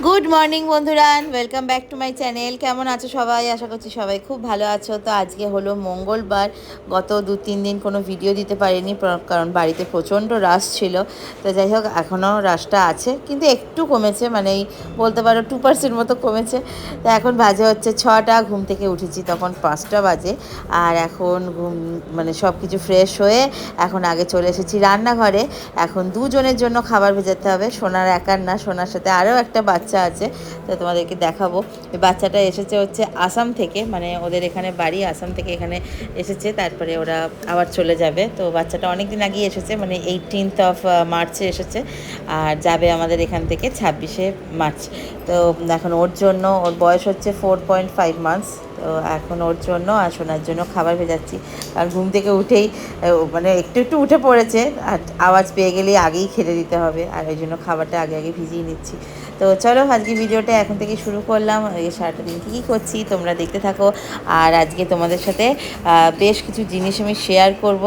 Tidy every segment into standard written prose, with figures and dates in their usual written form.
Good morning বন্ধুরা, welcome back to my channel. কেমন আছো সবাই? আশা করছি সবাই খুব ভালো আছো। তো আজকে হলো মঙ্গলবার। গত 2-3 দিন কোনো ভিডিও দিতে পারিনি, কারণ বাড়িতে প্রচণ্ড রাশ ছিল। তো যাই হোক, এখনও রাশটা আছে, কিন্তু একটু কমেছে, মানে এই বলতে পারো 2% মতো কমেছে। তো এখন বাজে হচ্ছে 6টা। ঘুম থেকে উঠেছি তখন 5টা বাজে। আর এখন মানে সব কিছু ফ্রেশ হয়ে এখন আগে চলে এসেছি রান্নাঘরে। এখন দুজনের জন্য খাবার ভেজাতে হবে, সোনার একার না, সোনার সাথে আরও একটা বাচ্চা আছে। তো তোমাদেরকে দেখাবো। এই বাচ্চাটা এসেছে হচ্ছে আসাম থেকে, মানে ওদের এখানে বাড়ি, আসাম থেকে এখানে এসেছে, তারপরে ওরা আবার চলে যাবে। তো বাচ্চাটা অনেক দিন আগেই এসেছে, মানে 18th of মার্চে এসেছে, আর যাবে আমাদের এখান থেকে 26শে মার্চ। তো এখন ওর জন্য, ওর বয়স হচ্ছে 4.5 মান্থস। তো এখন ওর জন্য আর সোনার জন্য খাবার ভেজাচ্ছি। কারণ ঘুম থেকে উঠেই মানে একটু একটু উঠে পড়েছে, আর আওয়াজ পেয়ে গেলেই আগেই খেতে দিতে হবে, আর ওই জন্য খাবারটা আগে আগে ভিজিয়ে নিচ্ছি। তো চলো, আজকে ভিডিওটা এখন থেকে শুরু করলাম। এই সারাটা দিন কী কী করছি তোমরা দেখতে থাকো। আর আজকে তোমাদের সাথে বেশ কিছু জিনিস আমি শেয়ার করব,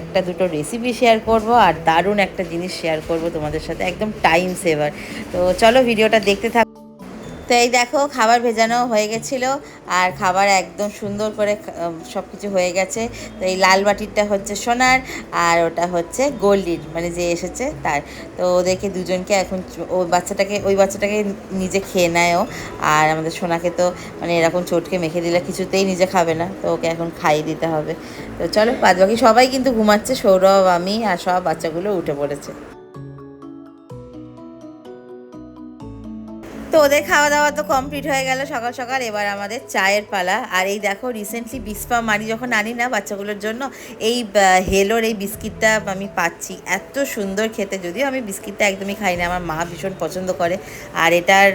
একটা দুটো রেসিপি শেয়ার করব, আর দারুণ একটা জিনিস শেয়ার করব তোমাদের সাথে, একদম টাইম সেভার। তো চলো, ভিডিওটা দেখতে থাকো। তো এই দেখো, খাবার ভেজানো হয়ে গেছিলো, আর খাবার একদম সুন্দর করে সব কিছু হয়ে গেছে। তো এই লাল বাটিরটা হচ্ছে সোনার, আর ওটা হচ্ছে গোল্ডির, মানে যে এসেছে তার। তো ওদেরকে দুজনকে এখন, ওই বাচ্চাটাকে নিজে খেয়ে নেয় ও, আর আমাদের সোনাকে তো মানে এরকম চটকে মেখে দিলে কিছুতেই নিজে খাবে না, তো ওকে এখন খাইয়ে দিতে হবে। তো চলো, বাদবাকি সবাই কিন্তু ঘুমাচ্ছে, সৌরভ, আমি আর সব বাচ্চাগুলো উঠে পড়েছে। তো ওদের খাওয়া দাওয়া তো কমপ্লিট হয়ে গেল সকাল সকাল। এবার আমাদের চায়ের পালা। আর এই দেখো, রিসেন্টলি বিস্পা মারি যখন আনি না বাচ্চাগুলোর জন্য, এই হেলোর এই বিস্কিটটা আমি পাচ্ছি, এত সুন্দর খেতে। যদিও আমি বিস্কিটটা একদমই খাই না, আমার মা ভীষণ পছন্দ করে। আর এটার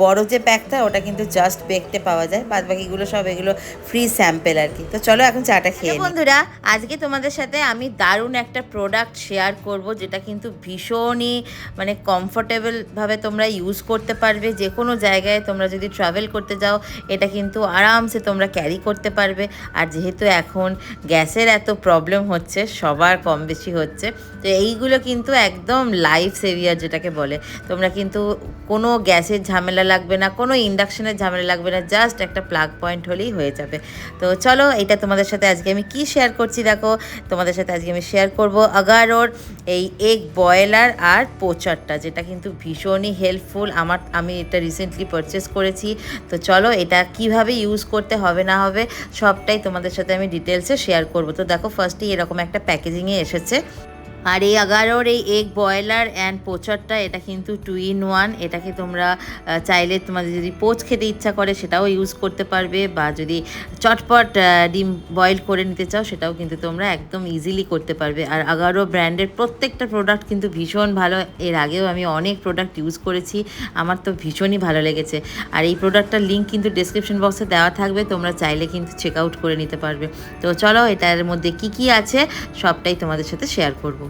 বড় যে প্যাকটা, ওটা কিন্তু জাস্ট বেকতে পাওয়া যায়, বাদ বাকিগুলো সব এগুলো ফ্রি স্যাম্পেল আর কি। তো চলো এখন চাটা খেয়ে নিই। বন্ধুরা, আজকে তোমাদের সাথে আমি দারুণ একটা প্রোডাক্ট শেয়ার করব, যেটা কিন্তু ভীষণই মানে কমফোর্টেবলভাবে তোমরা ইউজ করতে পারবে। যে কোনো জায়গায় তোমরা যদি ট্রাভেল করতে যাও, এটা কিন্তু আরামসে তোমরা ক্যারি করতে পারবে। আর যেহেতু এখন গ্যাসের এত প্রবলেম হচ্ছে, সবার কম বেশি হচ্ছে, তো এইগুলো কিন্তু একদম লাইফ সেভিয়ার যেটাকে বলে। তোমরা কিন্তু কোনো গ্যাসের ঝামেলা লাগবে না, কোনো ইন্ডাকশনের ঝামেলা লাগবে না, জাস্ট একটা প্লাগ পয়েন্ট হলেই হয়ে যাবে। তো চলো, এটা তোমাদের সাথে আজকে আমি কি শেয়ার করছি দেখো। তোমাদের সাথে আজকে আমি শেয়ার করব আগারোর এই এগ বয়লার আর পোচারটা, যেটা কিন্তু ভীষণই হেল্পফুল। আমি এটা রিসেন্টলি পারচেস করেছি। তো চলো, এটা কিভাবে ইউজ করতে হবে না হবে সবটাই তোমাদের সাথে আমি ডিটেলসে শেয়ার করব। তো দেখো, ফার্স্টেই এরকম একটা প্যাকেজিংয়ে এসেছে। আর এই আগারোর এই এগ বয়লার অ্যান্ড পোচারটা, এটা কিন্তু 2-in-1। এটাকে তোমরা চাইলে তোমাদের যদি পোচ খেতে ইচ্ছা করে সেটাও ইউজ করতে পারবে, বা যদি চটপট ডিম বয়েল করে নিতে চাও সেটাও কিন্তু তোমরা একদম ইজিলি করতে পারবে। আর আগারো ব্র্যান্ডের প্রত্যেকটা প্রোডাক্ট কিন্তু ভীষণ ভালো। এর আগেও আমি অনেক প্রোডাক্ট ইউজ করেছি, আমার তো ভীষণই ভালো লেগেছে। আর এই প্রোডাক্টটার লিঙ্ক কিন্তু ডেসক্রিপশন বক্সে দেওয়া থাকবে, তোমরা চাইলে কিন্তু চেক আউট করে নিতে পারবে। তো চলো, এটার মধ্যে কি কি আছে সবটাই তোমাদের সাথে শেয়ার করব।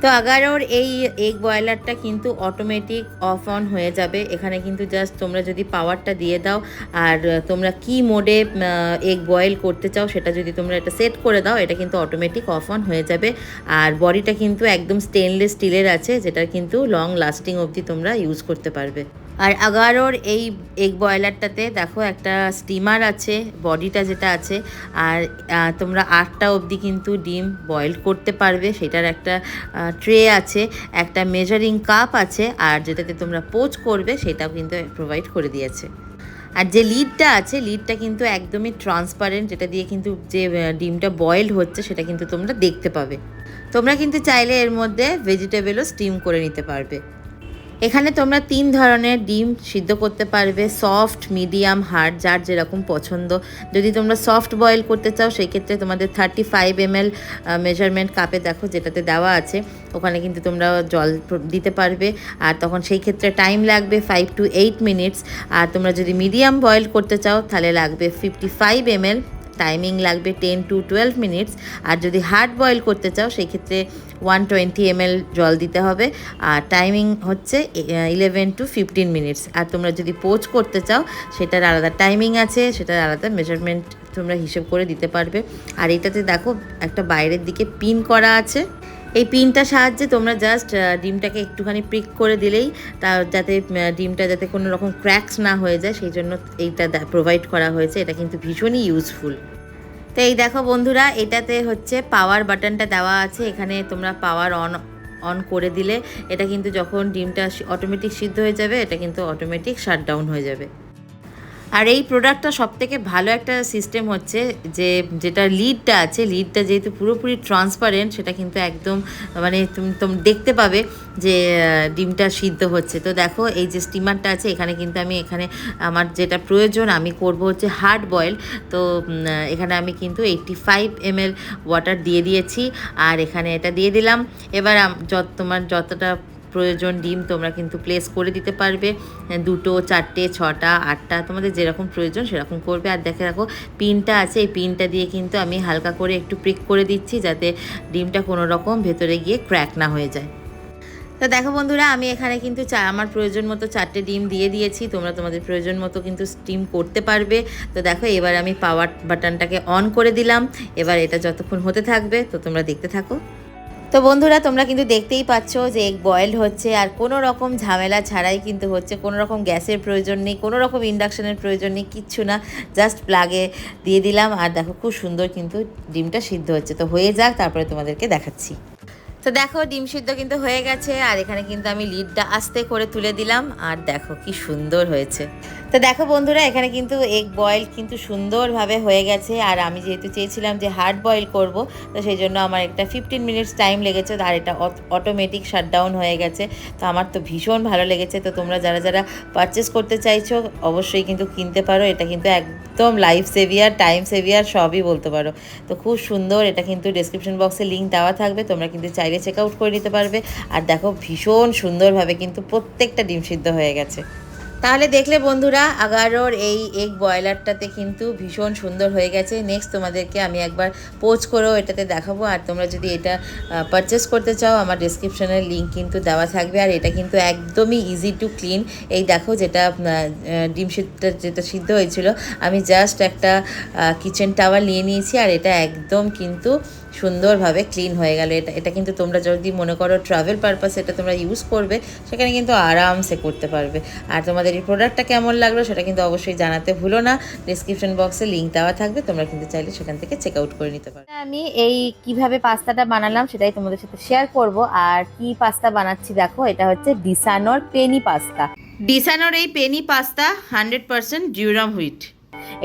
তো আগারোর এই এগ বয়লারটা কিন্তু অটোমেটিক অফ অন হয়ে যাবে। এখানে কিন্তু জাস্ট তোমরা যদি পাওয়ারটা দিয়ে দাও, আর তোমরা কি মোডে এগ বয়েল করতে চাও সেটা যদি তোমরা এটা সেট করে দাও, এটা কিন্তু অটোমেটিক অফ অন হয়ে যাবে। আর বডিটা কিন্তু একদম স্টেনলেস স্টিলের আছে, যেটা কিন্তু লং লাস্টিং অবধি তোমরা ইউজ করতে পারবে। আর আগারোর এই এগ বয়লারটাতে দেখো, একটা স্টিমার আছে, বডিটা যেটা আছে, আর তোমরা 8টা অবধি কিন্তু ডিম বয়েল করতে পারবে। সেটার একটা ট্রে আছে, একটা মেজারিং কাপ আছে, আর যেটাতে তোমরা পোচ করবে সেটাও কিন্তু প্রোভাইড করে দিয়েছে। আর যে লিডটা আছে, লিডটা কিন্তু একদমই ট্রান্সপারেন্ট, যেটা দিয়ে কিন্তু যে ডিমটা বয়েলড হচ্ছে সেটা কিন্তু তোমরা দেখতে পাবে। তোমরা কিন্তু চাইলে এর মধ্যে ভেজিটেবলও স্টিম করে নিতে পারবে। এখানে তোমরা 3 ধরনের ডিম সিদ্ধ করতে পারবে, সফট, মিডিয়াম, হার্ড, যার যেরকম পছন্দ। যদি তোমরা সফট বয়েল করতে চাও, সেই ক্ষেত্রে তোমাদের 35 ml মেজারমেন্ট কাপে দেখো যেটাতে দেওয়া আছে, ওখানে কিন্তু তোমরা জল দিতে পারবে। আর তখন সেই ক্ষেত্রে টাইম লাগবে 5 to 8 মিনিটস। আর তোমরা যদি মিডিয়াম বয়েল করতে চাও, তাহলে লাগবে 55 ml, টাইমিং লাগবে 10 to 12 মিনিটস। আর যদি হার্ড বয়েল করতে চাও, সেই ক্ষেত্রে 120 ml জল দিতে হবে, আর টাইমিং হচ্ছে 11 to 15 মিনিটস। আর তোমরা যদি পোচ করতে চাও, সেটার আলাদা টাইমিং আছে, সেটার আলাদা মেজারমেন্ট তোমরা হিসেব করে দিতে পারবে। আর এটাতে দেখো, একটা বাইরের দিকে পিন করা আছে, এই পিনটার সাহায্যে তোমরা জাস্ট ডিমটাকে একটুখানি প্রিক করে দিলেই যাতে ডিমটা যাতে কোনো রকম ক্র্যাকস না হয়ে যায়, সেই জন্য এইটা প্রোভাইড করা হয়েছে। এটা কিন্তু ভীষণই ইউজফুল। তো এই দেখো বন্ধুরা, এটাতে হচ্ছে পাওয়ার বাটনটা দেওয়া আছে। এখানে তোমরা পাওয়ার অন করে দিলে এটা কিন্তু যখন ডিমটা অটোমেটিক সিদ্ধ হয়ে যাবে, এটা কিন্তু অটোমেটিক শাটডাউন হয়ে যাবে। আর এই প্রোডাক্টটা সবথেকে ভালো একটা সিস্টেম হচ্ছে যে যেটা লিডটা আছে, লিডটা যেহেতু পুরোপুরি ট্রান্সপারেন্ট, সেটা কিন্তু একদম মানে তুমি দেখতে পাবে যে ডিমটা সিদ্ধ হচ্ছে। তো দেখো এই যে স্টিমারটা আছে, এখানে কিন্তু আমি আমার যেটা প্রয়োজন আমি করব হচ্ছে হার্ড বয়েল। তো এখানে আমি কিন্তু 85 ml ওয়াটার দিয়ে দিয়েছি, আর এখানে এটা দিয়ে দিলাম। এবার তোমার যতটা প্রয়োজন ডিম তোমরা কিন্তু প্লেস করে দিতে পারবে, 2, 4, 6, 8টা তোমাদের যেরকম প্রয়োজন সেরকম করবে। আর দেখো পিনটা আছে, এই পিনটা দিয়ে কিন্তু আমি হালকা করে একটু প্রিক করে দিচ্ছি যাতে ডিমটা কোনো রকম ভেতরে গিয়ে ক্র্যাক না হয়ে যায়। তো দেখো বন্ধুরা, আমি এখানে কিন্তু আমার প্রয়োজন মতো 4টে ডিম দিয়ে দিয়েছি। তোমরা তোমাদের প্রয়োজন মতো কিন্তু স্টিম করতে পারবে। তো দেখো এবার আমি পাওয়ার বাটনটাকে অন করে দিলাম। এবার এটা যতক্ষণ হতে থাকবে তো তোমরা দেখতে থাকো। তো বন্ধুরা, তোমরা কিন্তু দেখতেই পাচ্ছ যে এগ বয়েলড হচ্ছে, আর কোনো রকম ঝামেলা ছাড়াই কিন্তু হচ্ছে। কোনো রকম গ্যাসের প্রয়োজন নেই, কোনো রকম ইন্ডাকশনের প্রয়োজন নেই, কিচ্ছু না। জাস্ট প্লাগে দিয়ে দিলাম, আর দেখো খুব সুন্দর কিন্তু ডিমটা সিদ্ধ হচ্ছে। তো হয়ে যাক, তারপরে তোমাদেরকে দেখাচ্ছি। তো দেখো ডিম সিদ্ধ কিন্তু হয়ে গেছে, আর এখানে কিন্তু আমি লিডটা আস্তে করে তুলে দিলাম, আর দেখো কি সুন্দর হয়েছে। তো দেখো বন্ধুরা, এখানে কিন্তু এগ বয়েল কিন্তু সুন্দরভাবে হয়ে গেছে। আর আমি যেহেতু চেয়েছিলাম যে হার্ড বয়েল করব, তো সেই জন্য আমার একটা 15 মিনিটস টাইম লেগেছে, আর এটা অটোমেটিক শাটডাউন হয়ে গেছে। তো আমার তো ভীষণ ভালো লেগেছে। তো তোমরা যারা যারা পারচেস করতে চাইছো অবশ্যই কিন্তু কিনতে পারো। এটা কিন্তু একদম লাইফ সেভিয়ার, টাইম সেভিয়ার সবই বলতে পারো। তো খুব সুন্দর। এটা কিন্তু ডেসক্রিপশন বক্সে লিঙ্ক দেওয়া থাকবে, তোমরা কিন্তু চাইলে চেক আউট করে নিতে পারবে। আর দেখো ভীষণ সুন্দরভাবে কিন্তু প্রত্যেকটা ডিম সিদ্ধ হয়ে গেছে। তাহলে দেখলে বন্ধুরা, আগারোর এই এগ বয়লারটাতে কিন্তু ভীষণ সুন্দর হয়ে গেছে। নেক্সট তোমাদেরকে আমি একবার পোজ করেও এটাতে দেখাবো। আর তোমরা যদি এটা পারচেস করতে চাও, আমার ডিসক্রিপশনের লিঙ্ক কিন্তু দেওয়া থাকবে। আর এটা কিন্তু একদমই ইজি টু ক্লিন। এই দেখো যেটা ডিম যেটা সিদ্ধ হয়েছিল, আমি জাস্ট একটা কিচেন টাওয়াল নিয়ে নিয়েছি, আর এটা একদম কিন্তু সুন্দরভাবে ক্লিন হয়ে গেল। এটা কিন্তু তোমরা যদি মনে করো ট্রাভেল পারপাস এটা তোমরা ইউজ করবে, সেখানে কিন্তু আরামসে করতে পারবে। আর তোমাদের এই প্রোডাক্টটা কেমন লাগলো সেটা কিন্তু অবশ্যই জানাতে ভুলো না। ডিসক্রিপশন বক্সে লিঙ্ক দেওয়া থাকবে, তোমরা কিন্তু চাইলে সেখান থেকে চেক আউট করে নিতে পারো। আমি এই কিভাবে পাস্তাটা বানালাম সেটাই তোমাদের সাথে শেয়ার করব। আর কি পাস্তা বানাচ্ছি দেখো, এটা হচ্ছে ডিসানোর পেনি পাস্তা। ডিসানোর এই পেনি পাস্তা 100% ডিউরাম হুইট।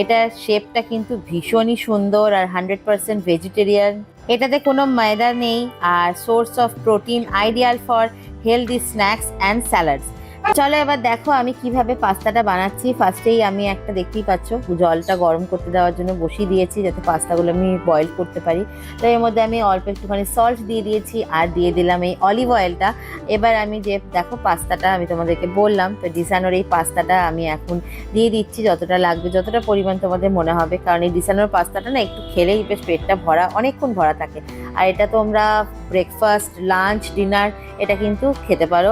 এটার শেপটা কিন্তু ভীষণই সুন্দর, আর 100% ভেজিটেরিয়ান। এটাতে কোনো ময়দা নেই, আর source of protein, ideal for healthy snacks and salads. চলো এবার দেখো আমি কিভাবে পাস্তাটা বানাচ্ছি। ফার্স্টেই আমি একটা দেখতেই পাচ্ছ জলটা গরম করতে দেওয়ার জন্য বসিয়ে দিয়েছি, যাতে পাস্তাগুলো আমি বয়েল করতে পারি। তো এর মধ্যে আমি অল্প একটুখানি সল্ট দিয়ে দিয়েছি, আর দিয়ে দিলাম এই অলিভ অয়েলটা। এবার আমি যে দেখো পাস্তাটা আমি তোমাদেরকে বললাম, তো ডিসানোর এই পাস্তাটা আমি এখন দিয়ে দিচ্ছি যতটা লাগবে, যতটা পরিমাণ তোমাদের মনে হবে। কারণ এই ডিসানোর পাস্তাটা না একটু খেলেই বেশ পেটটা ভরা, অনেকক্ষণ ভরা থাকে। আর এটা তোমরা ব্রেকফাস্ট, লাঞ্চ, ডিনার এটা কিন্তু খেতে পারো।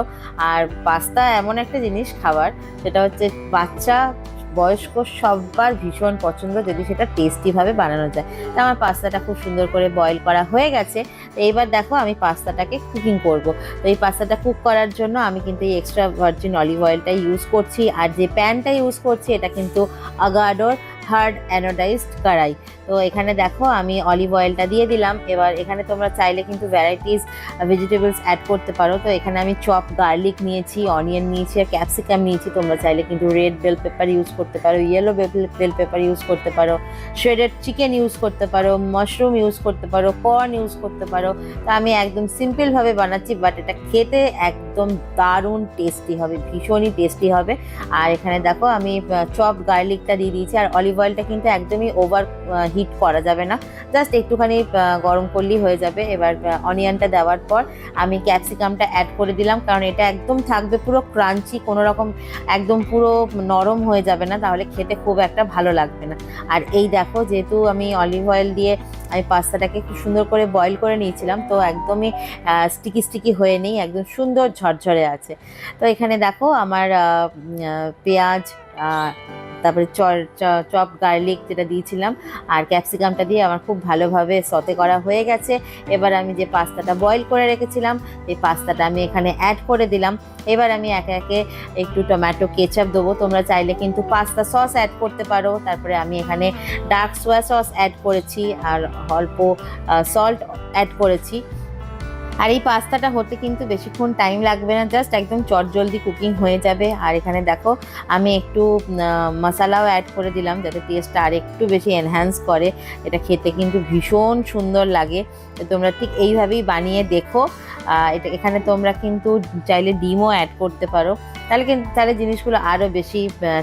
আর পাস্তা এমন একটা জিনিস খাবার, সেটা হচ্ছে বাচ্চা বয়স্ক সবার ভীষণ পছন্দ, যদি সেটা টেস্টিভাবে বানানো যায়। তো আমার পাস্তাটা খুব সুন্দর করে বয়েল করা হয়ে গেছে। তো এইবার দেখো আমি পাস্তাটাকে কুকিং করব। তো এই পাস্তাটা কুক করার জন্য আমি কিন্তু এই এক্সট্রা ভার্জিন অলিভ অয়েলটা ইউজ করছি। আর যে প্যানটা ইউজ করছি এটা কিন্তু আগাডোর হার্ড অ্যানোডাইজড কড়াই। তো এখানে দেখো আমি অলিভ অয়েলটা দিয়ে দিলাম। এবার এখানে তোমরা চাইলে কিন্তু ভ্যারাইটিস ভেজিটেবলস অ্যাড করতে পারো। তো এখানে আমি চপ গার্লিক নিয়েছি, অনিয়ন নিয়েছি, আর ক্যাপসিকাম নিয়েছি। তোমরা চাইলে কিন্তু রেড বেল পেপার ইউজ করতে পারো, ইয়েলো বেল পেপার ইউজ করতে পারো, শ্রেডেড চিকেন ইউজ করতে পারো, মাশরুম ইউজ করতে পারো, কর্ন ইউজ করতে পারো। তো আমি একদম সিম্পলভাবে বানাচ্ছি, বাট এটা খেতে একদম দারুণ টেস্টি হবে, ভীষণই টেস্টি হবে। আর এখানে দেখো আমি চপ গার্লিকটা দিয়ে দিয়েছি। আর অলিভ অয়েলটা কিন্তু একদমই ওভার হিট করা যাবে না, জাস্ট একটুখানি গরম করলেই হয়ে যাবে। এবার অনিয়নটা দেওয়ার পর আমি ক্যাপসিকামটা অ্যাড করে দিলাম, কারণ এটা একদম থাকবে পুরো ক্রাঞ্চি, কোনো রকম একদম পুরো নরম হয়ে যাবে না, তাহলে খেতে খুব একটা ভালো লাগবে না। আর এই দেখো যেহেতু আমি অলিভ অয়েল দিয়ে আমি পাস্তাটাকে খুব সুন্দর করে বয়েল করে নিয়েছিলাম, তো একদমই স্টিকি হয়ে নেই, একদম সুন্দর ঝরঝরে আছে। তো এখানে দেখো আমার পেঁয়াজ, তারপরে চপ গার্লিক যেটা দিয়েছিলাম আর ক্যাপসিকামটা দিয়ে আমার খুব ভালোভাবে সতে করা হয়ে গেছে। এবার আমি যে পাস্তাটা বয়েল করে রেখেছিলাম এই পাস্তাটা আমি এখানে অ্যাড করে দিলাম। এবার আমি একে একে একটু টমেটো কেচাপ দেবো, তোমরা চাইলে কিন্তু পাস্তা সস অ্যাড করতে পারো। তারপরে আমি এখানে ডার্ক সোয়া সস অ্যাড করেছি আর অল্প সল্ট অ্যাড করেছি। আর এই পাস্তাটা হতে কিন্তু বেশিক্ষণ টাইম লাগবে না, জাস্ট একদম চটজলদি কুকিং হয়ে যাবে। আর এখানে দেখো আমি একটু মশলাও অ্যাড করে দিলাম যাতে টেস্টটা আর একটু বেশি এনহ্যান্স করে, এটা খেতে কিন্তু ভীষণ সুন্দর লাগে। তো তোমরা ঠিক এইভাবেই বানিয়ে দেখো। এখানে তোমরা কিন্তু চাইলে ডিমও অ্যাড করতে পারো, তাহলে জিনিসগুলো আরও বেশি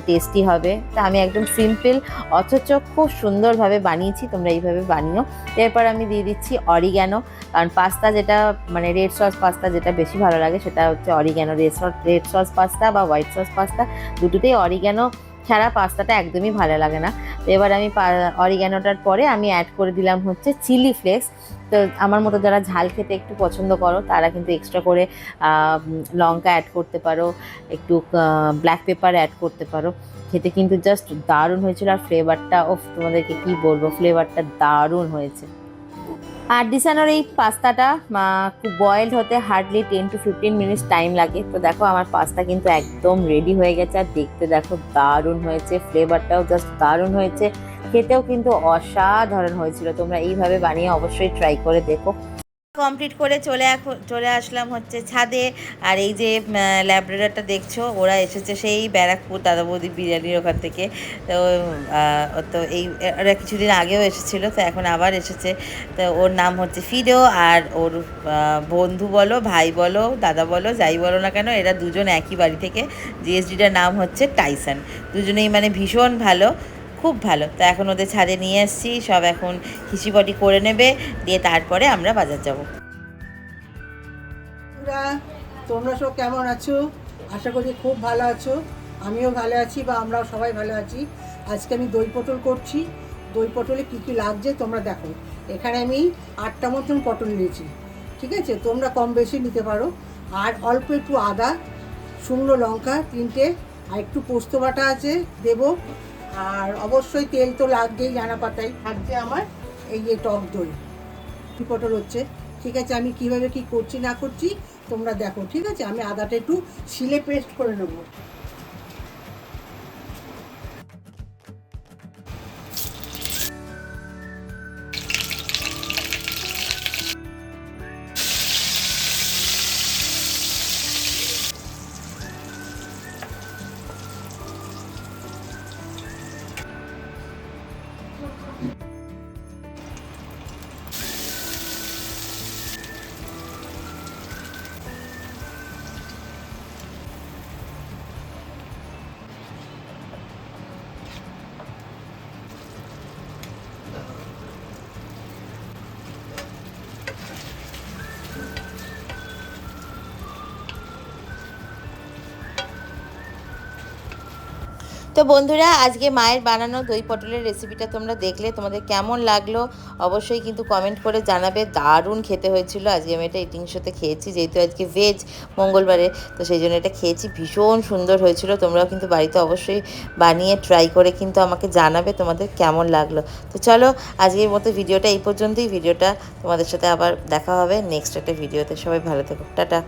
টেস্টি হবে। তা আমি একদম সিম্পল অথচ খুব সুন্দরভাবে বানিয়েছি, তোমরা এইভাবে বানিও। এরপর আমি দিয়ে দিচ্ছি অরিগ্যানো, কারণ পাস্তা যেটা মানে রেড সস পাস্তা যেটা বেশি ভালো লাগে সেটা হচ্ছে অরিগ্যানো। রেড সস পাস্তা বা হোয়াইট সস পাস্তা দুটোতেই অরিগ্যানো ছাড়া পাস্তাটা একদমই ভালো লাগে না। তো এবার আমি অরিগ্যানোটার পরে আমি অ্যাড করে দিলাম হচ্ছে চিলি ফ্লেক্স। তো আমার মতো যারা ঝাল খেতে একটু পছন্দ করো তারা কিন্তু এক্সট্রা করে লঙ্কা অ্যাড করতে পারো, একটু ব্ল্যাক পেপার অ্যাড করতে পারো। খেতে কিন্তু জাস্ট দারুণ হয়েছিল আর ফ্লেভারটা তোমাদেরকে কি বলবো, ফ্লেভারটা দারুণ হয়েছে। আর ডিসানোর এই পাস্তাটা খুব বয়েলড হতে হার্ডলি 10 to 15 মিনিটস টাইম লাগে। তো দেখো আমার পাস্তা কিন্তু একদম রেডি হয়ে গেছে আর দেখতে দেখো দারুণ হয়েছে, ফ্লেভারটাও জাস্ট দারুণ হয়েছে, খেতেও কিন্তু অসাধারণ হয়েছিল। তোমরা এইভাবে বানিয়ে অবশ্যই ট্রাই করে দেখো। কমপ্লিট করে চলে আসলাম হচ্ছে ছাদে। আর এই যে ল্যাব্রাডরটা দেখছো ওরা এসেছে সেই ব্যারাকপুর দাদা বৌদি বিরিয়ানির ওখান থেকে। তো ওরা কিছুদিন আগেও এসেছিলো, তো এখন আবার এসেছে। তো ওর নাম হচ্ছে ফিডো আর ওর বন্ধু বলো, ভাই বলো, দাদা বলো, যাই বলো না কেন এরা দুজন একই বাড়ি থেকে। জিএসডিটার নাম হচ্ছে টাইসন। দুজনেই মানে ভীষণ ভালো, খুব ভালো। তো এখন ওদের ছাদে নিয়ে এসেছি, সব এখন হিসিপটি করে নেবে, দিয়ে তারপরে আমরা বাজার যাব। তোমরা সব কেমন আছো? আশা করি খুব ভালো আছো, আমিও ভালো আছি বা আমরাও সবাই ভালো আছি। আজকে আমি দই পটল করছি। দই পটলে কী কী লাগছে তোমরা দেখো। এখানে আমি 8টা মতন পটল নিয়েছি, ঠিক আছে? তোমরা কম বেশি নিতে পারো। আর অল্প একটু আদা, শুকনো লঙ্কা 3টে, আর একটু পোস্ত বাটা আছে দেবো। আর অবশ্যই তেল তো লাগবেই, জানা পাতাই থাকছে আমার এই যে টক দই। পটল হচ্ছে, ঠিক আছে? আমি কিভাবে কি করছি না করছি তোমরা দেখো, ঠিক আছে? আমি আদাটা একটু শিলে পেস্ট করে নেবো। তো বন্ধুরা আজকে মায়ের বানানো দই পটলের রেসিপিটা তোমরা দেখলে, তোমাদের কেমন লাগলো অবশ্যই কিন্তু কমেন্ট করে জানাবে। দারুণ খেতে হয়েছিল। আজকে আমি এটা ইটিং শোতে খেয়েছি, যেহেতু আজকে ভেজ মঙ্গলবারে, তো সেই জন্য এটা খেয়েছি, ভীষণ সুন্দর হয়েছিল। তোমরাও কিন্তু বাড়িতে অবশ্যই বানিয়ে ট্রাই করে কিন্তু আমাকে জানাবে তোমাদের কেমন লাগলো। তো চলো আজকের মতো ভিডিওটা এই পর্যন্তই। ভিডিওটা তোমাদের সাথে আবার দেখা হবে নেক্সট একটা ভিডিওতে। সবাই ভালো থেকো, টাটা।